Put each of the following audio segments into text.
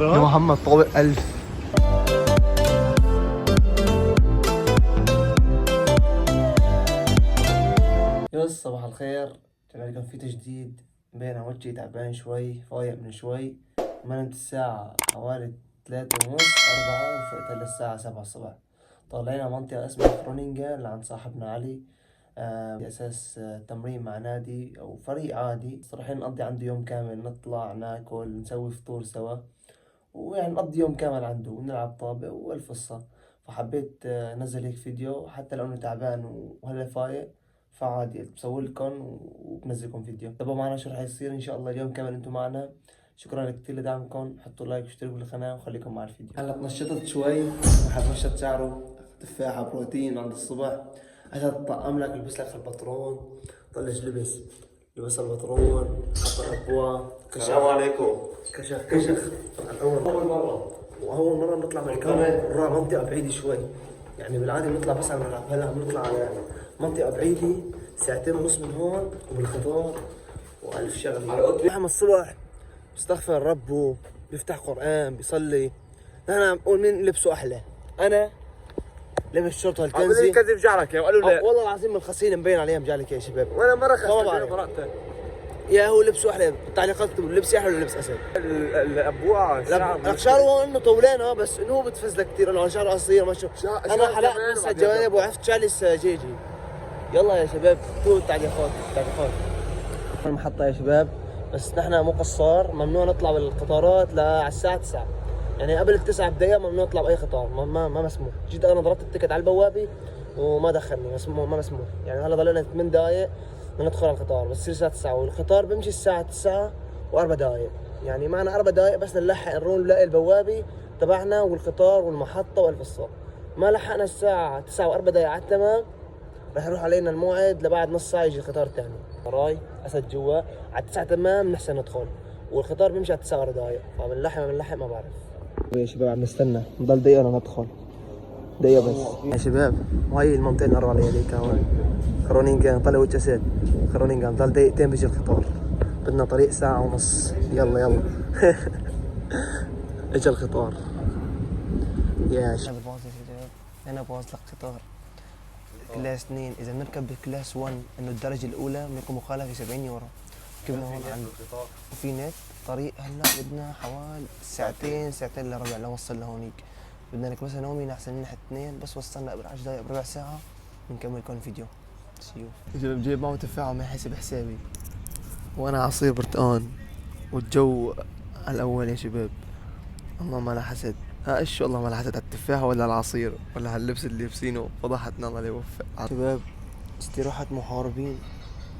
يا محمد طابق 1000. يس صباح الخير، جاي لكم في تجديد. بين وجهي تعبان شوي، فايق من شوي، ما نمت الساعة حوالي 3:30 4 وفقت للساعة 7 الصبح. طلعنا منطقة اسمها خرونينجا اللي عند صاحبنا علي بأساس تمرين مع نادي أو فريق عادي. رايحين نقضي عنده يوم كامل، نطلع ناكل نسوي فطور سوا، ويعني نقضي يوم كامل عنده ونلعب طابة والفصة. فحبيت نزل هيك فيديو حتى لو انه تعبان وهلا فايق، فعادي بسوي لكم وبنزل لكم فيديو. تابعوا معنا شو رح يصير ان شاء الله اليوم كامل انتم معنا. شكرا كثير لدعمكم، حطوا لايك واشتركوا بالقناة وخليكم مع الفيديو. هلا تنشطت شوي، رح اتنشط شعره، تفاحة بروتين عند الصبح عشان تطعم لك. البس لك البطرون، طلج لبس البطرون، حط الابواب. السلام عليكم. كشخ أول مرة بنطلع من الكامل نروح منطقة بعيدة شوي. يعني بالعادة بنطلع بس على الملعب، هلا بنطلع على منطقة بعيدة 2.5 من هون وبالخضار وألف شغلة. على قد الصبح بيستغفر ربه، بيفتح قرآن، بيصلي. أنا بقول مين لبسه أحلى؟ أنا لبس شورت هالكنزي. كذب جعلك يا قالوا لا والله العظيم الخسين مبين عليهم جعلك يا شباب. وانا مرة خسرت يا هو لبسه احلى. التعليقات لبسي احلى ولا لبس اسد؟ الابوع شعره انه طولين بس انه هو بتفز لك كثير انه شعره قصير ما شو. انا حلقت بس الجوانب وعرفت شالس جيجي. يلا يا شباب اكتبوا التعليقات. المحطة يا شباب، بس نحن مو قصار، ممنوع نطلع بالقطارات على الساعة 9. يعني قبل 9 بدقيقة ممنوع نطلع بأي قطار، ما مسموح. جيت أنا ضربت التيكت على البوابة وما دخلني، ما مسموح. يعني هلا ضلينا 8 دقايق ندخل على القطار، بس يصير الساعة 9 والقطار بيمشي الساعة 9 و4 دقايق. يعني معنا 4 دقايق بس نلحق نروح نلاقي البوابة تبعنا والقطار والمحطة والفصة. ما لحقنا الساعة 9 و4 دقايق على التمام، رح يروح علينا الموعد لبعد نص ساعة يجي القطار الثاني. وراي أسد جوا على 9 تمام نحسن ندخل، والقطار بيمشي على 9 دقايق، فبنلحق ما بعرف. يا شباب عم نستنى، نضل دقيقة ندخل، دقيقة بس يا شباب. وهي المنطقة اللي نقرب عليها هذيك هون خرونينجا. طلع وجه أسد خرونينجا، نضل دقيقتين بيجي القطار، بدنا طريق 1.5 ساعة. يلا اجى القطار يا شباب. أنا بوظ لك قطار كلاس 2. إذا بنركب بكلاس 1 إنه الدرجة الأولى بنكون مخالفة 70 يورو. ركبنا هون عند وفي نت طريق. هلا بدنا حوالي ساعتين إلا ربع لنوصل لهونيك. بدنا نك مثلا نومي أحسن من 2 بس وصلنا قبل 10 دقايق بربع ساعة بنكمل لكم الفيديو. سيو جايب معه تفاحة وما يحسب حسابي، وأنا عصير برتقان، والجو الأول يا شباب. الله ما لا حسد. ايش والله ما لا حسد على التفاحة ولا العصير ولا هاللبس اللي لابسينه. فضحتنا الله يوفق. شباب استراحة محاربين،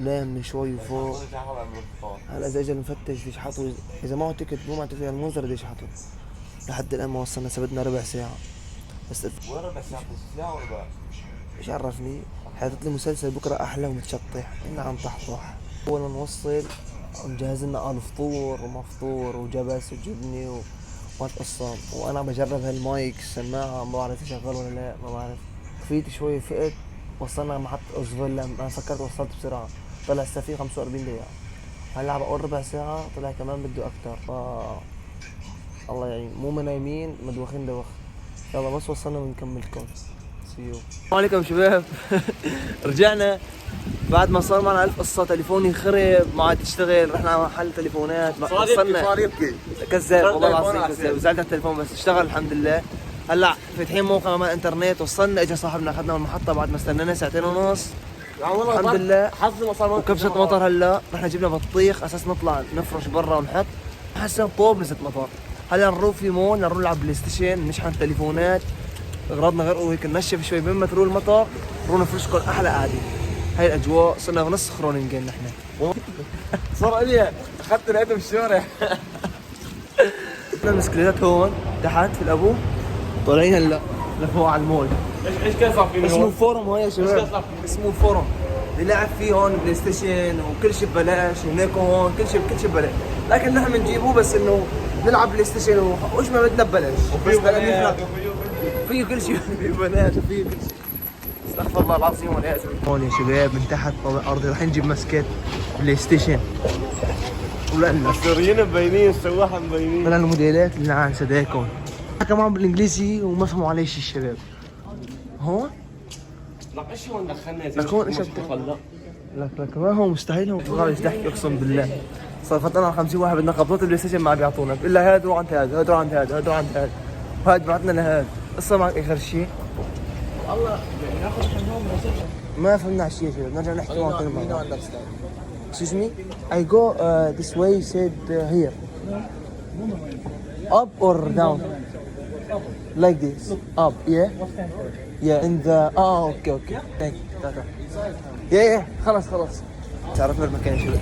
نام من شوي وفوق. هلا اذا اجى المفتش يشحطوا، اذا معه تيكت مو معه تيكت المنظر بده يشحطوا. لحد الان ما وصلنا، بدنا ربع ساعة بس. وين ربع ساعة ولا ايش عرفني؟ حاطط لي مسلسل بكره احلى ومتشطح الا عم طحطح. اول ما نوصل مجهز لنا قال فطور وما فطور وجبس وجبنه وهالقصة. وانا بجرب هالمايك السماعة ما بعرف يشغل ولا لا، ما بعرف. خفيت شوي فقت، وصلنا محطة اوزفيلا. انا فكرت وصلت بسرعة، طلع لسه في 45 دقيقة. هلا بقول ربع ساعة، طلع كمان بده اكتر. الله يعين، مو نايمين مدوخين دوخ. يلا بس وصلنا بنكملكم. سيو. السلام عليكم شباب. رجعنا بعد ما صار معنا 1000 قصة. تليفوني خرب ما عاد يشتغل، رحنا على محل تليفونات وصلنا. صار يبكي كذاب والله العظيم كذاب. زعلت على التليفون بس اشتغل الحمد لله. هلا فاتحين موقع مع انترنت. وصلنا اجى صاحبنا اخذنا من المحطة بعد ما استنينا 2.5 ساعة الحمد لله. حظي ما صار وكبشة مطر. هلا رحنا جبنا بطيخ اساس نطلع نفرش برا ونحط. حسن طوب نزلت مطر. هلا نروح في مول نروح نلعب بلاي ستيشن، نشحن تليفونات، اغراضنا غير وهيك ننشف شوي. بين ما تروح المطر نروح نفرشكم احلى قعده. هاي الاجواء. صرنا بنص خرونينجين نحن. صار لي اخذت لقيته بالشارع. المسكليتات هون تحت في الابو، طالعين هلا لفوق على المول. ايش كان صار فيني؟ اسمه فورم هون يا شباب، اسمه فورم. بنلعب فيه هون بلاي ستيشن وكل شيء ببلاش. هناك هون كل شيء ببلاش، لكن نحن بنجيبه بس انه نلعب بلاي ستيشن وش ما بدنا ببلاش. فيه كل شيء، فيه بنات وفيه كل شيء. استغفر الله العظيم والعياذ بالله. هون يا شباب من تحت طابق ارضي راح نجيب مسكت بلاي ستيشن. ولأن السوريين مبينين السواح مبينين. من الموديلات اللي عن سداكم حكى معهم بالانجليزي وما فهموا علي شيء الشباب. هون لك ايش هون دخلنا يا لك هون ايش لك ما هو مستحيل هو غالي تحكي اقسم بالله. صار فتنا 50 واحد بدنا قبضات البلاي ستيشن ما بيعطونا الا هذا روح عند هذا، هذا روح عند هذا، هذا روح عند هذا، وهذا بعتنا لهذا. قصه معك اخر شيء والله ناخذ عندهم ما فهمنا شيء. نرجع نحكي معهم ثاني مره. Excuse me, I go this way, said here. Up or down? Like this. Up, yeah? Yeah, in the... okay, okay. Thank you. Yeah, خلاص. تعرفنا المكان يا شباب.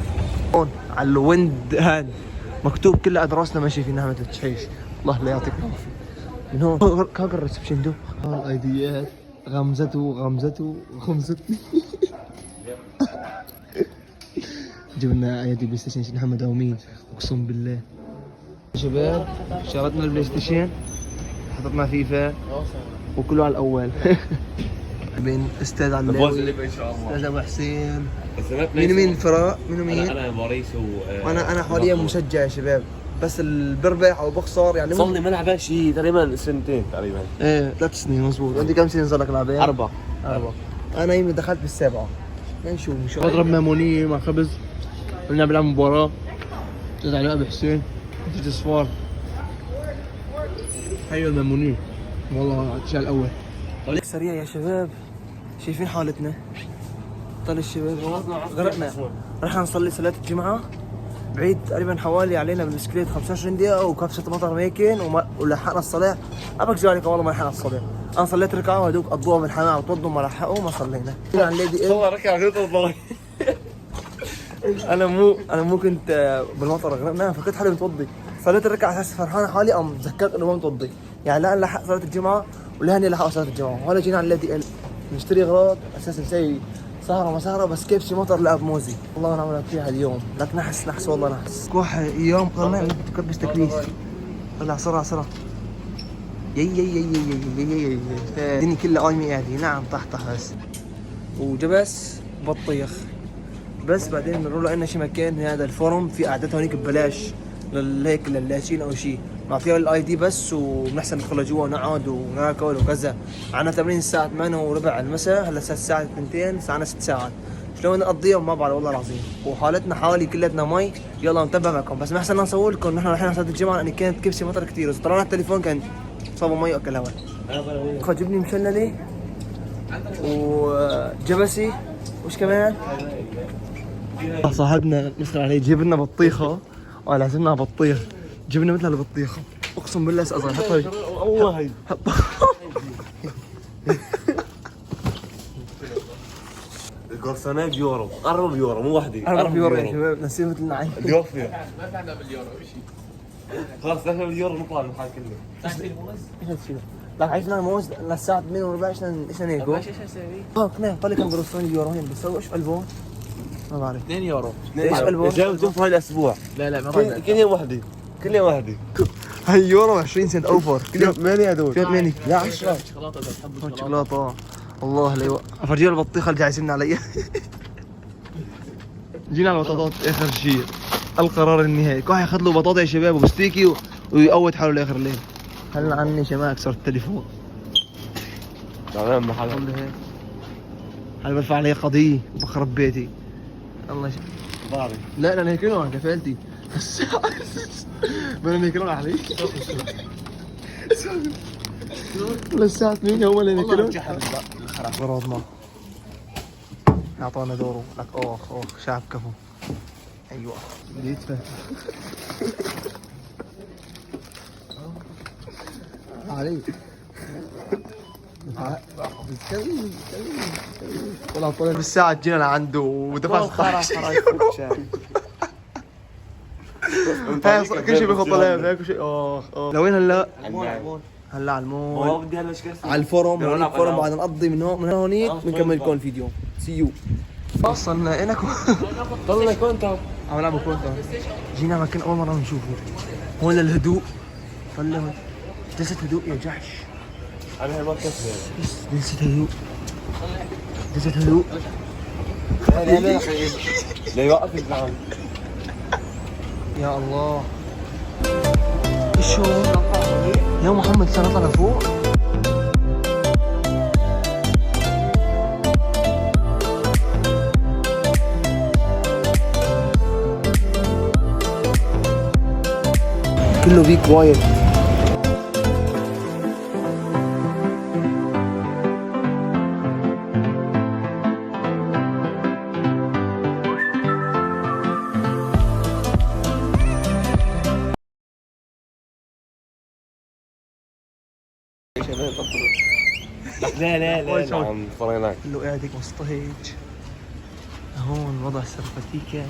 هون على الويند هاد مكتوب كل أدراسنا ماشي في نعمة التشحيش. الله لا يعطيك العافية. من هون كاك الريسبشن دو. الايديات غمزته غمزتني. جبنا ايدي بلاي ستيشن نحن مداومين اقسم بالله يا شباب. شرطنا البلاي ستيشن، حطينا فيفا وكله على الاول. بين استاذ علاوي ان شاء الله، استاذ ابو حسين. مين الفرق؟ مين؟ انا موريس وانا حاليا مشجع يا شباب، بس بربح او بخسر يعني. صار لي ما لعبها شيء تقريبا سنتين تقريبا. ايه 3 سنين مزبوط. انت كم سنه صار لك لعبه؟ 4. انا يمكن دخلت بالسابعه. نشوف ان شاء الله. بضرب مامونيه مع خبز. قلنا بلعب مباراه. استاذ علاء ابو حسين، نتيجه صفار. هيو المامونيه والله الشيء الاول. سريع يا شباب، شايفين حالتنا؟ طلع الشباب غرقنا. رحنا نصلي صلاة الجمعة بعيد تقريبا حوالي علينا بالبسكليت 25 دقيقة وكبسة مطر ميكن ولحقنا الصلاة. أبك ذلك والله ما لحقنا الصلاة. أنا صليت ركعة وهدوك قضوها بالحمام وتوضوا ما لحقوا ما صلينا. عن ليدي والله ركعة غير والله. أنا مو كنت بالمطر غرقنا فكنت حالي متوضي. صليت الركعة أساس فرحان حالي أم تذكرت إنه ما متوضي. يعني لا لحق صلاة الجمعة ولا هني لحقوا صلاة الجمعة ولا جينا على ليدي نشتري اغراض اساسا نسوي سهره ما سهره بس كيف شي مطر لعب موزي. والله نعمل فيها اليوم لك نحس والله نحس كوح يوم قرنا كبس تكريس. طلع سرعه يي الدنيا كلها قايمه قاعده. نعم طح بس وجبس بطيخ بس. بعدين بنروح لنا شي مكان هذا الفورم في قعدات هونيك ببلاش لهيك للاشين او شيء. نعطيها الاي دي بس وبنحسن ندخل جوا ونقعد وناكل وكذا. عنا تمرين الساعة 8:15 المساء، هلا الساعة 2 ساعة 6 ساعات. شلون نقضيهم ما بعرف والله العظيم. وحالتنا حوالي كلتنا مي. يلا نتبع معكم بس ما احسن نصور لكم نحن رايحين على صلاة الجمعة لأن كانت كبسة مطر كثير. إذا طلعنا التليفون كان صابوا مي وأكل هواء. خذ جبني مشللة وجبسي وش كمان؟ صاحبنا مسخر عليه جيب لنا بطيخة ولازمنا بطيخ. جبنا مثل البطيخة اقسم بالله اسأل حطها والله القرصانات بيورو. قرب بيورو مو وحدي. قرب يورو يا شباب نسيب مثل نعيم. اليوفيا ما تعنا باليورو شيء. خلاص دخل باليورو نطلع من الحال كله. ايش هالشيء؟ لا عايزنا موز للساعة 8:15 ايش ناكل؟ ايش اسوي؟ كنا طلع كم قرصان يوروين بيسووا ايش قلبون؟ ما بعرف 2 يورو. ايش قلبون؟ جاوبتم في هالاسبوع. لا ما كل يوم وحدي. كل يوم وحدي. هاي يورو 20 سنت اوفر. كل يوم 8 هذول. 8 لا 10 شوكولاته اذا بتحب شوكولاته. الله لا يوقف. افرجيه البطيخه اللي جايزين علي. جينا على البطاطا اخر شيء. القرار النهائي كل واحد ياخذ له بطاطا يا شباب وبستيكي ويقوت حاله لاخر الليل. هلا عني شمال اكسر التليفون. تمام محل. هلا برفع علي قضيه بخرب بيتي. الله يشفي. بعرف. لا انا هيكلهم عن كفالتي. بدنا ناكلهم عليك. للساعة 2 هو اللي ناكلهم. غراضنا اعطانا دوره لك اخ شعب كفو. ايوه بدي يدفع علي. طلع بالساعة جينا لعنده ودفع 16. كل شيء بيخط عليه هيك شيء. لوين هلا؟ هلا على المول. بدي هلا شكل على الفورم بعد نقضي من هونيك بنكمل لكم الفيديو. سي يو. وصلنا هنا ضلنا كونتر. عم نلعب كونتر. جينا مكان اول مره نشوفه. هون الهدوء. طلع جلسة هدوء يا جحش. انا هاي ما كفي. جلسة هدوء. جلسة هدوء. لا يوقف الزعل. يا الله شو يا محمد صار نطلع لفوق. كله بيك وايد. لا لا لا عم فريناك. كله قاعد وسط هيك. هون وضع سرفتيكا.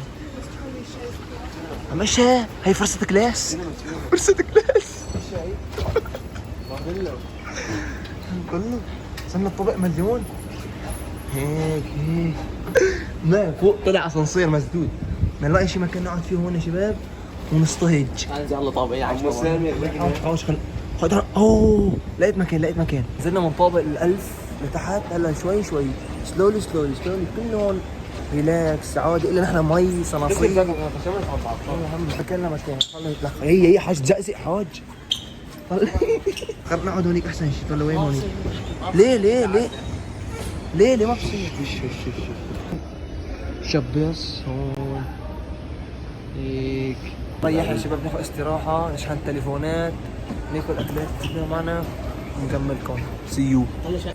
مشى هي فرصة كلاس. فرصة كلاس. كله صرنا الطبق مليون. هيك ما فوق طلع اسانسير مسدود. ما نلاقي شي مكان نقعد فيه هون يا شباب ونصطهج. يلا طابعي عم سامي. اوه لقيت مكان نزلنا من طابق ال1000 لتحت. هلا شوي سلولي كلهم ريلاكس عادي الا نحن مي صناصير. اكلنا مكان هي حاج زقزق حاج. خلينا نقعد هونيك احسن شيء. طلع وين هونيك؟ ليه ما بصير؟ شبيص هون هيك. ريح يا شباب ناخذ استراحة، نشحن تليفونات، ناكل اكلات تجيبنا معنا ونكملكم. سيو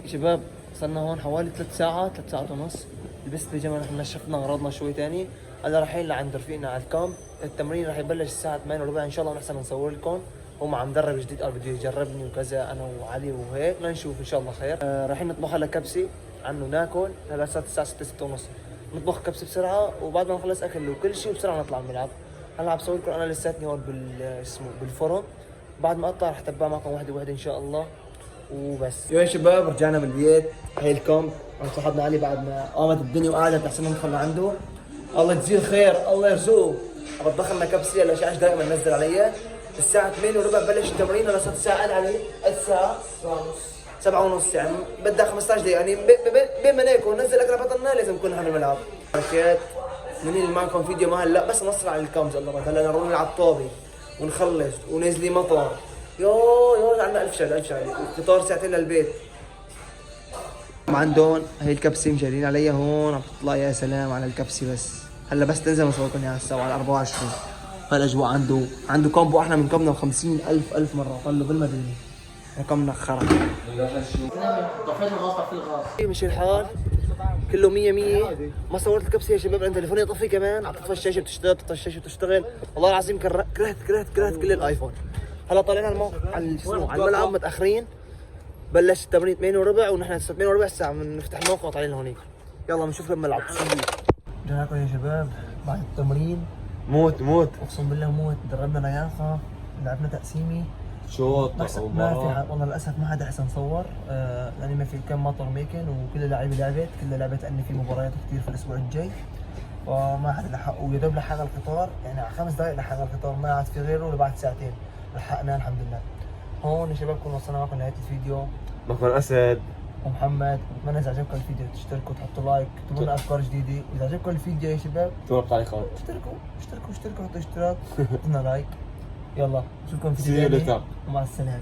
شباب. صرنا هون حوالي 3 ساعات ونص. لبست بيجامه، نحن نشفنا اغراضنا شوي تاني. هلا رايحين لعند رفيقنا على الكامب. التمرين راح يبلش الساعة 8:15 ان شاء الله. ونحسن نصور لكم. هو عم درب جديد، قال بده يجربني وكذا انا وعلي وهيك. نشوف ان شاء الله خير. رايحين نطبخ هلا كبسة عنه ناكل. هلا صارت الساعة 6:30. نطبخ كبسة بسرعة وبعد ما نخلص اكل وكل شيء بسرعة نطلع نلعب. هلا عم بصور لكم انا لساتني هون بالفرن. بعد ما اقطع رح تبع معكم وحده ان شاء الله وبس. يا شباب رجعنا من البيت. هي الكامب عند صاحبنا علي بعد ما قامت الدنيا وقعدت احسن ندخل لعنده. الله يجزيه الخير الله يرزقه. بطبخ لنا كبسه هلا شي 10 دقائق بننزل عليها. الساعة 8:15 بلش التمرين. هلا صارت الساعة قد علي الساعة 7:30 يعني بدها 15 دقيقة يعني بين ما ناكل وننزل اكل بطلنا لازم نكون نحن بنلعب. حكيت منين معكم فيديو ما هلا بس نصر على الكامز. الله هلا نروح نلعب طابة ونخلص ونازلين مطار. يو عندنا 1000 شغله الفطار ساعتين للبيت. عندهم هي الكبسه مشارين عليها هون عم تطلع. يا سلام على الكبسه. بس هلا بس تنزل نصوركم اياها هسه على 24. هالاجواء عنده كومبو احلى من كومبنا 50,000 مره. طلوا بالمدينه كومبنا خرا. طفيت الغاز طفي الغاز. مشي الحال كله 100. ما صورت الكبسه يا شباب لان تليفوني طفي كمان. عم تطفي الشاشه بتشتغل والله العظيم كرهت كل الايفون. هلا طلعنا على الملعب متاخرين. بلش التمرين 8:15 ونحن 8:15 الساعه بنفتح الموقع وطالعين هونيك. يلا بنشوف الملعب. رجعنا لكم يا شباب بعد التمرين. موت اقسم بالله موت. دربنا لياقه، لعبنا تقسيمي شوط ما في والله للاسف ما حدا احسن صور. لاني ما في كان مطر ميكن وكل اللعيبه لعبت اني في مباريات كثير في الاسبوع الجاي. فما حدا لحق ويا دوب لحق القطار يعني على 5 دقائق لحق القطار. ما عاد في غيره لبعد ساعتين لحقنا الحمد لله. هون يا شباب كنا وصلنا معكم لنهايه الفيديو. معكم اسد ومحمد. اتمنى اذا عجبكم الفيديو تشتركوا تحطوا لايك تكتبوا لنا افكار جديده. واذا عجبكم الفيديو يا شباب اكتبوا تعليقات. اشتركوا حطوا اشتراك حطوا لايك. يلا نشوفكم في الفيديو الجاي ومع السلامه.